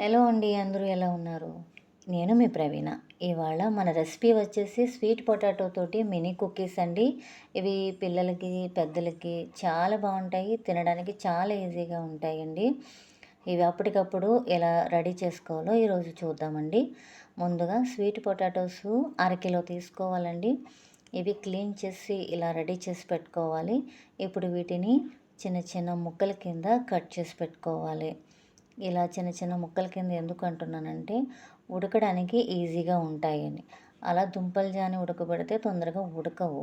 Hello అండి. అందరూ ఎలా ఉన్నారు? నేను మీ ప్రవీణ. ఇవాళ మన రెసిపీ వచ్చేసి స్వీట్ పొటాటో తోటి మినీ కుకీస్ అండి. ఇవి పిల్లలకి, పెద్దలకి చాలా బావుంటాయి. తినడానికి చాలా ఈజీగా ఉంటాయండి. ఇవి అప్పటికప్పుడు ఎలా రెడీ చేసుకోవాలో ఈరోజు చూద్దామండి. ముందుగా స్వీట్ పొటాటోసు అరకిలో తీసుకోవాలండి. ఇవి క్లీన్ చేసి ఇలా రెడీ చేసి పెట్టుకోవాలి. ఇప్పుడు వీటిని చిన్న చిన్న ముక్కల కింద కట్ చేసి పెట్టుకోవాలి. ఇలా చిన్న చిన్న ముక్కల కింద ఎందుకు అంటున్నానంటే ఉడకడానికి ఈజీగా ఉంటాయని. అలా దుంపలు జాని ఉడకబెడితే తొందరగా ఉడకవు.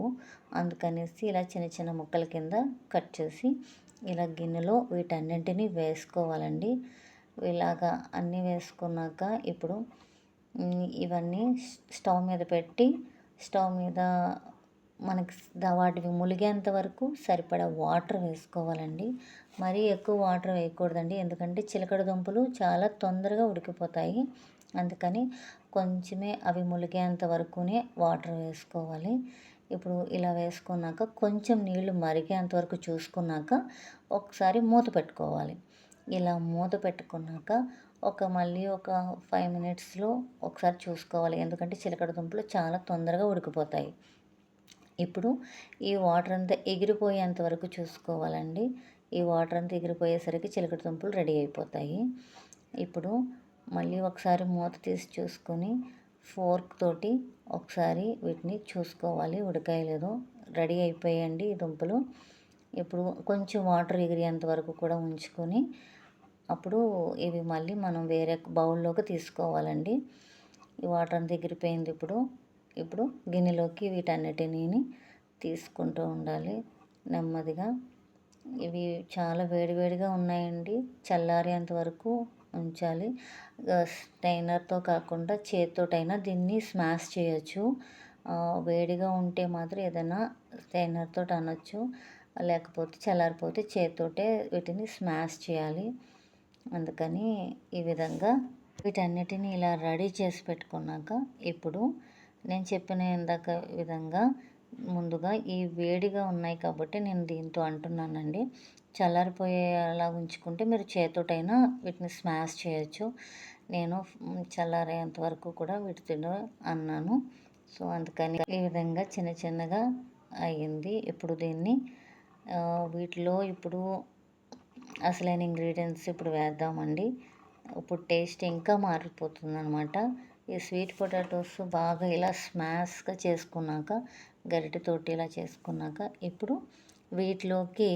అందుకనేసి ఇలా చిన్న చిన్న ముక్కల కింద కట్ చేసి ఇలా గిన్నెలో వీటన్నింటినీ వేసుకోవాలండి. ఇలాగా అన్నీ వేసుకున్నాక ఇప్పుడు ఇవన్నీ స్టవ్ మీద పెట్టి స్టవ్ మీద మనకి వాటివి ములిగేంత వరకు సరిపడా వాటర్ వేసుకోవాలండి. మరీ ఎక్కువ వాటర్ వేయకూడదండి, ఎందుకంటే చిలకడ దుంపలు చాలా తొందరగా ఉడికిపోతాయి. అందుకని కొంచెమే అవి ములిగేంత వరకునే వాటర్ వేసుకోవాలి. ఇప్పుడు ఇలా వేసుకున్నాక కొంచెం నీళ్లు మరిగేంత వరకు చూసుకున్నాక ఒకసారి మూత పెట్టుకోవాలి. ఇలా మూత పెట్టుకున్నాక మళ్ళీ ఒక 5 మినిట్స్లో ఒకసారి చూసుకోవాలి, ఎందుకంటే చిలకడ దుంపలు చాలా తొందరగా ఉడికిపోతాయి. ఇప్పుడు ఈ వాటర్ అంతా ఎగిరిపోయేంత వరకు చూసుకోవాలండి. ఈ వాటర్ అంతా ఎగిరిపోయేసరికి చిలకడ దుంపలు రెడీ అయిపోతాయి. ఇప్పుడు మళ్ళీ ఒకసారి మూత తీసి చూసుకొని ఫోర్క్ తోటి ఒకసారి వీటిని చూసుకోవాలి ఉడకాయలేదో. రెడీ అయిపోయాయండి ఈ దుంపలు. ఇప్పుడు కొంచెం వాటర్ ఎగిరేంత వరకు కూడా ఉంచుకొని అప్పుడు ఇవి మళ్ళీ మనం వేరే బౌల్లోకి తీసుకోవాలండి. ఈ వాటర్ అంతా ఎగిరిపోయింది. ఇప్పుడు గిన్నెలోకి వీటన్నిటిని తీసుకుంటూ ఉండాలి నెమ్మదిగా. ఇవి చాలా వేడివేడిగా ఉన్నాయండి. చల్లారేంత వరకు ఉంచాలి. స్టైనర్తో కాకుండా చేత్తోటైనా దీన్ని స్మాష్ చేయొచ్చు. వేడిగా ఉంటే మాత్రం ఏదైనా స్టైనర్తో అనొచ్చు, లేకపోతే చల్లారిపోతే చేత్తోటే వీటిని స్మాష్ చేయాలి. అందుకని ఈ విధంగా వీటన్నిటిని ఇలా రెడీ చేసి పెట్టుకున్నాక ఇప్పుడు నేను చెప్పిన ఇందాక విధంగా ముందుగా ఈ వేడిగా ఉన్నాయి కాబట్టి నేను దీంతో అంటున్నానండి. చల్లారిపోయేలా ఉంచుకుంటే మీరు చేతోటైనా వీటిని స్మాష్ చేయొచ్చు. నేను చల్లారేంత వరకు కూడా వీటితో అన్నాను. సో అందుకని ఈ విధంగా చిన్న చిన్నగా అయ్యింది. ఇప్పుడు దీన్ని వీటిలో ఇప్పుడు అసలైన ఇంగ్రీడియంట్స్ ఇప్పుడు వేద్దామండి. ఇప్పుడు టేస్ట్ ఇంకా మారిపోతుంది అనమాట. ఈ స్వీట్ పొటాటోస్ బాగా ఇలా స్మాష్గా చేసుకున్నాక గరిటెతోటి ఇలా చేసుకున్నాక ఇప్పుడు వీటిలోకి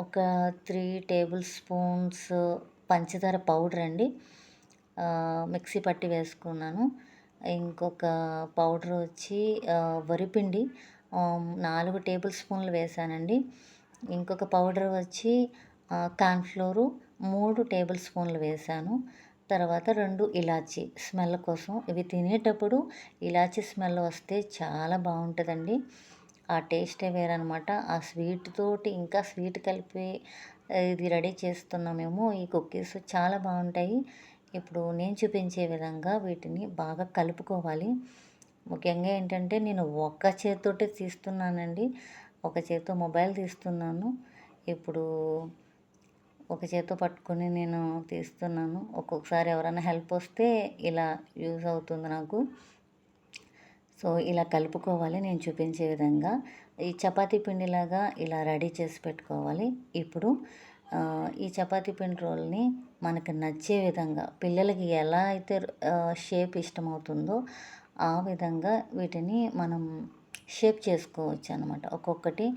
ఒక 3 టేబుల్ స్పూన్స్ పంచదార పౌడర్ అండి, మిక్సీ పట్టి వేసుకున్నాను. ఇంకొక పౌడర్ వచ్చి వరిపిండి 4 టేబుల్ స్పూన్లు వేసానండి. ఇంకొక పౌడర్ వచ్చి కార్న్ఫ్లోరు 3 టేబుల్ స్పూన్లు వేసాను. తర్వాత 2 ఇలాచీ స్మెల్ కోసం. ఇవి తినేటప్పుడు ఇలాచీ స్మెల్ వస్తే చాలా బాగుంటుందండి. ఆ టేస్టే వేరనమాట. ఆ స్వీట్ తోటి ఇంకా స్వీట్ కలిపి ఇది రెడీ చేస్తున్నామేమో ఈ కుకీస్ చాలా బాగుంటాయి. ఇప్పుడు నేను చూపించే విధంగా వీటిని బాగా కలుపుకోవాలి. ముఖ్యంగా ఏంటంటే నేను ఒక్క చేతితోటే తీస్తున్నానండి, ఒక చేతితో మొబైల్ తీస్తున్నాను. ఇప్పుడు ఒక చేతితో పట్టుకొని నేను తీస్తున్నాను. ఒక్కొక్కసారి ఎవరైనా హెల్ప్ వస్తే ఇలా యూజ్ అవుతుంది నాకు. సో ఇలా కలుపుకోవాలి నేను చూపించే విధంగా. ఈ చపాతీ పిండిలాగా ఇలా రెడీ చేసి పెట్టుకోవాలి. ఇప్పుడు ఈ చపాతీ పిండి రోల్ని మనకు నచ్చే విధంగా పిల్లలకి ఎలా అయితే షేప్ ఇష్టమవుతుందో ఆ విధంగా వీటిని మనం షేప్ చేసుకోవచ్చు అనమాట. ఒక్కొక్కటి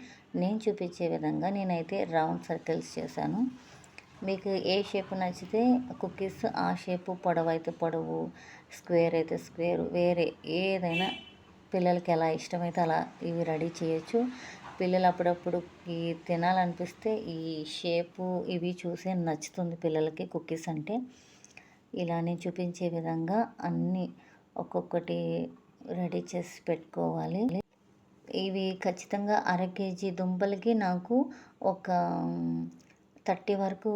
నేను చూపించే విధంగా నేనైతే రౌండ్ సర్కిల్స్ చేశాను. మీకు ఏ షేప్ నచ్చితే కుకీస్ ఆ షేపు, పొడవు అయితే పొడవు, స్క్వేర్ అయితే స్క్వేర్, వేరే ఏదైనా పిల్లలకి ఎలా ఇష్టమైతే అలా ఇవి రెడీ చేయొచ్చు. పిల్లలు అప్పుడప్పుడు ఈ తినాలనిపిస్తే ఈ షేపు ఇవి చూసే నచ్చుతుంది పిల్లలకి కుకీస్ అంటే. ఇలా నేను చూపించే విధంగా అన్నీ ఒక్కొక్కటి రెడీ చేసి పెట్టుకోవాలి. ఇవి ఖచ్చితంగా 1/2 కేజీ దుంపలకి నాకు ఒక 30 వరకు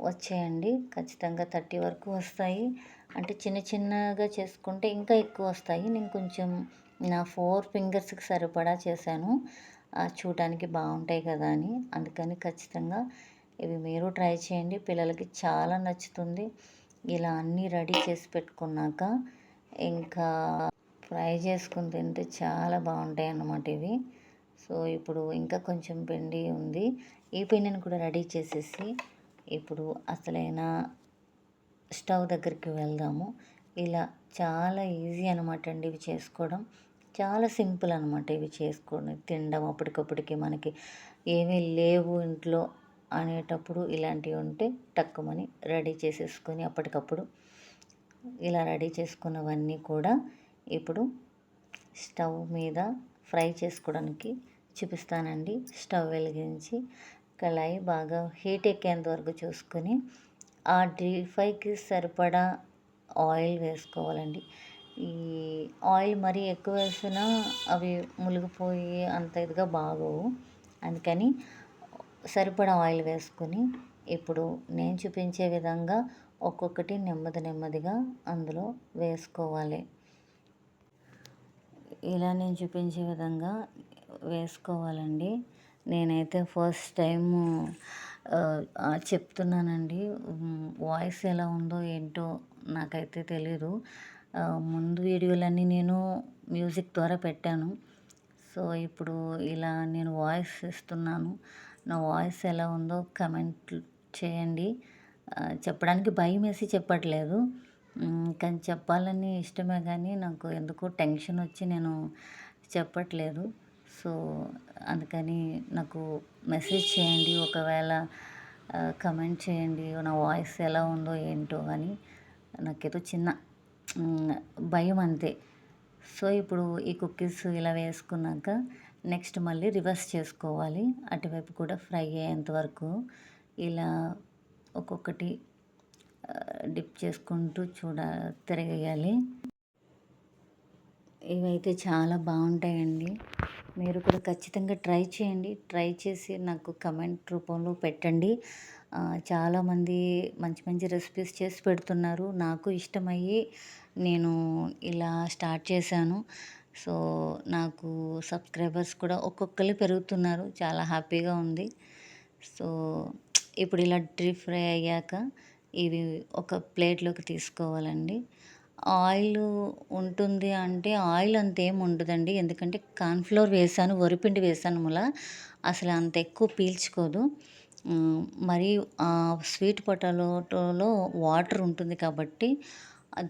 వచ్చాయండి. ఖచ్చితంగా 30 వరకు వస్తాయి. అంటే చిన్న చిన్నగా చేసుకుంటే ఇంకా ఎక్కువ వస్తాయి. నేను కొంచెం నా 4 ఫింగర్స్కి సరిపడా చేశాను, చూడడానికి బాగుంటాయి కదా అని. అందుకని ఖచ్చితంగా ఇవి మీరు ట్రై చేయండి, పిల్లలకి చాలా నచ్చుతుంది. ఇలా అన్నీ రెడీ చేసి పెట్టుకున్నాక ఇంకా ఫ్రై చేసుకొని తింటే చాలా బాగుంటాయి అన్నమాట ఇవి. సో ఇప్పుడు ఇంకా కొంచెం పిండి ఉంది. ఈ పిండిని కూడా రెడీ చేసేసి ఇప్పుడు అసలైన స్టవ్ దగ్గరికి వెళ్దాము. ఇలా చాలా ఈజీ అనమాట అండి ఇవి చేసుకోవడం. చాలా సింపుల్ అనమాట ఇవి చేసుకొని తినడం. అప్పటికప్పటికి మనకి ఏమీ లేవు ఇంట్లో అనేటప్పుడు ఇలాంటివి ఉంటే టక్కుమని రెడీ చేసేసుకొని అప్పటికప్పుడు ఇలా రెడీ చేసుకున్నవన్నీ కూడా ఇప్పుడు స్టవ్ మీద ఫ్రై చేసుకోవడానికి చూపిస్తానండి. స్టవ్ వెలిగించి కళాయి బాగా హీట్ ఎక్కేంత వరకు చూసుకొని ఆ డీప్ ఫ్రైకి సరిపడా ఆయిల్ వేసుకోవాలండి. ఈ ఆయిల్ మరీ ఎక్కువ వేసినా అవి మునిగిపోయి అంత ఇదిగా బాగోవు. అందుకని సరిపడా ఆయిల్ వేసుకొని ఇప్పుడు నేను చూపించే విధంగా ఒక్కొక్కటి నెమ్మదిగా అందులో వేసుకోవాలి. ఇలా నేను చూపించే విధంగా వేసుకోవాలండి. నేనైతే ఫస్ట్ టైము చెప్తున్నానండి. వాయిస్ ఎలా ఉందో ఏంటో నాకైతే తెలీదు. ముందు వీడియోలన్నీ నేను మ్యూజిక్ ద్వారా పెట్టాను. సో ఇప్పుడు ఇలా నేను వాయిస్ ఇస్తున్నాను. నా వాయిస్ ఎలా ఉందో కమెంట్ చేయండి. చెప్పడానికి భయమేసి చెప్పట్లేదు. కానీ చెప్పాలని ఇష్టమే కానీ నాకు ఎందుకో టెన్షన్ వచ్చి నేను చెప్పట్లేదు. సో అందుకని నాకు మెసేజ్ చేయండి. ఒకవేళ కమెంట్ చేయండి నా వాయిస్ ఎలా ఉందో ఏంటో అని. నాకేదో చిన్న భయం అంతే. సో ఇప్పుడు ఈ కుక్కీస్ ఇలా వేసుకున్నాక నెక్స్ట్ మళ్ళీ రివర్స్ చేసుకోవాలి. అటువైపు కూడా ఫ్రై అయ్యేంత వరకు ఇలా ఒక్కొక్కటి డిప్ చేసుకుంటూ తిరగేయాలి. ఇవైతే చాలా బాగుంటాయండి. మీరు కూడా ఖచ్చితంగా ట్రై చేయండి. ట్రై చేసి నాకు కమెంట్ రూపంలో పెట్టండి. చాలామంది మంచి మంచి రెసిపీస్ చేసి పెడుతున్నారు. నాకు ఇష్టమయ్యి నేను ఇలా స్టార్ట్ చేశాను. సో నాకు సబ్స్క్రైబర్స్ కూడా ఒక్కొక్కరు పెరుగుతున్నారు. చాలా హ్యాపీగా ఉంది. సో ఇప్పుడు ఇలా డీప్ ఫ్రై అయ్యాక ఇవి ఒక ప్లేట్లోకి తీసుకోవాలండి. ఆయిల్ ఉంటుంది అంటే ఆయిల్ అంతేం ఉండదండి. ఎందుకంటే కార్న్‌ఫ్లోర్ వేశాను, వరిపిండి వేశాను అసలు అంత ఎక్కువ పీల్చుకోదు. మరి స్వీట్ పొటాటోలో వాటర్ ఉంటుంది కాబట్టి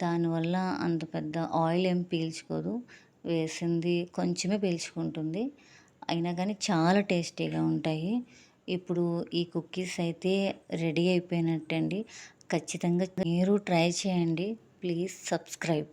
దానివల్ల అంత పెద్ద ఆయిల్ ఏం పీల్చుకోదు. వేసింది కొంచెమే పీల్చుకుంటుంది. అయినా కానీ చాలా టేస్టీగా ఉంటాయి. ఇప్పుడు ఈ కుక్కీస్ అయితే రెడీ అయిపోయినట్టండి. ఖచ్చితంగా మీరు ట్రై చేయండి. Please subscribe.